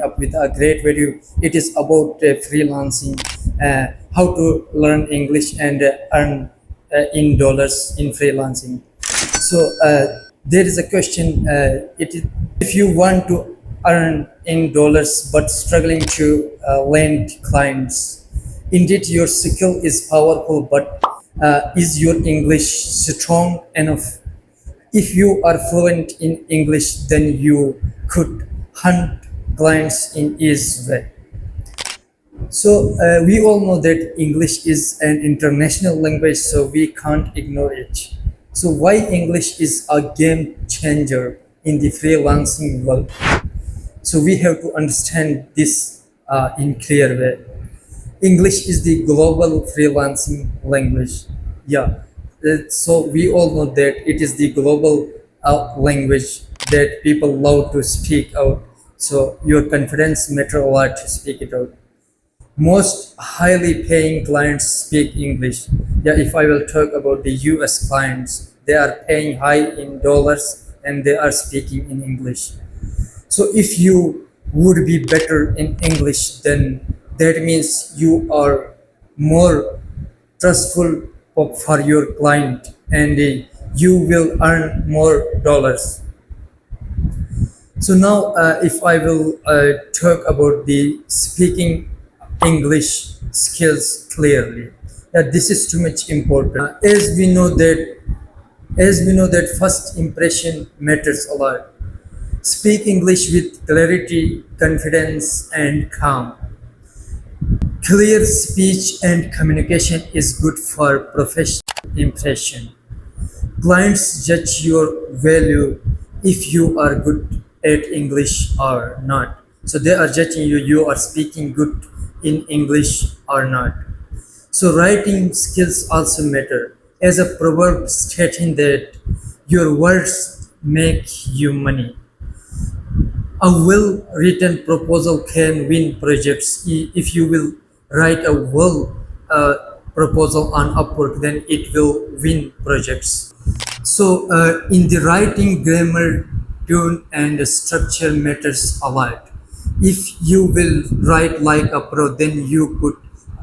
coming up with a great video. It is about freelancing, how to learn English and earn in dollars in freelancing. So there is a question. It is, if you want to earn in dollars but struggling to land clients, indeed your skill is powerful, but is your English strong enough? If you are fluent in English, then you could hunt clients in easy way. So we all know that English is an international language, so we can't ignore it. So why English is a game changer in the freelancing world? So we have to understand this in clear way. English is the global freelancing language. Yeah. So we all know that it is the global language that people love to speak out. So your confidence matter a lot to speak it out. Most highly paying clients speak English. Yeah, if I will talk about the US clients, they are paying high in dollars and they are speaking in English. So if you would be better in English, then that means you are more trustful for your client and you will earn more dollars. So now if I will talk about the speaking English skills clearly, this is too much important. As we know that first impression matters a lot. Speak English with clarity, confidence, and calm. Clear speech and communication is good for professional impression. Clients judge your value if you are good at English or not. So they are judging you, you are speaking good in English or not. So writing skills also matter. As a proverb stating that your words make you money. A well-written proposal can win projects. If you will write a well proposal on Upwork, then it will win projects. So in the writing, grammar, tone, and structure matters a lot. If you will write like a pro, then you could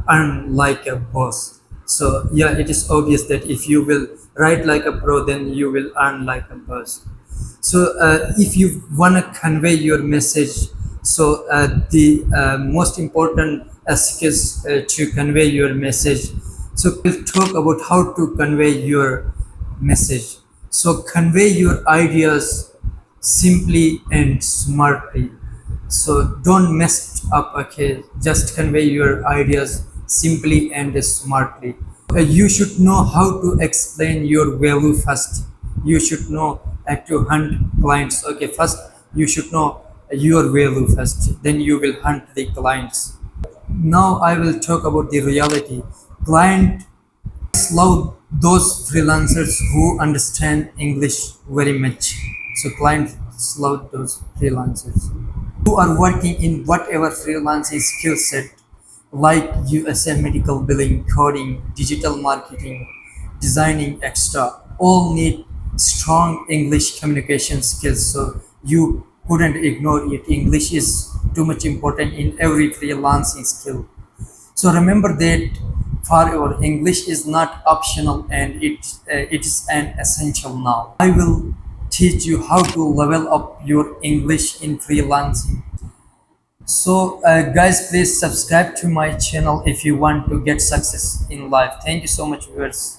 earn like a boss. So yeah, it is obvious that if you will write like a pro, then you will earn like a boss. So if you want to convey your message, so the most important skills to convey your message. So we'll talk about how to convey your message. So convey your ideas simply and smartly. So don't mess up, okay? Just convey your ideas simply and smartly. You should know how to explain your value first. You should know to hunt clients. Okay, first you should know your value first, then you will hunt the clients. Now I will talk about the reality. Clients love those freelancers who understand English very much. So clients love those freelancers who are working in whatever freelancing skill set, like USA medical billing, coding, digital marketing, designing, extra. All need strong English communication skills. So you couldn't ignore it. English is too much important in every freelancing skill. So remember that for your English is not optional and it is an essential now. I will teach you how to level up your English in freelancing. So guys, please subscribe to my channel if you want to get success in life. Thank you so much, viewers.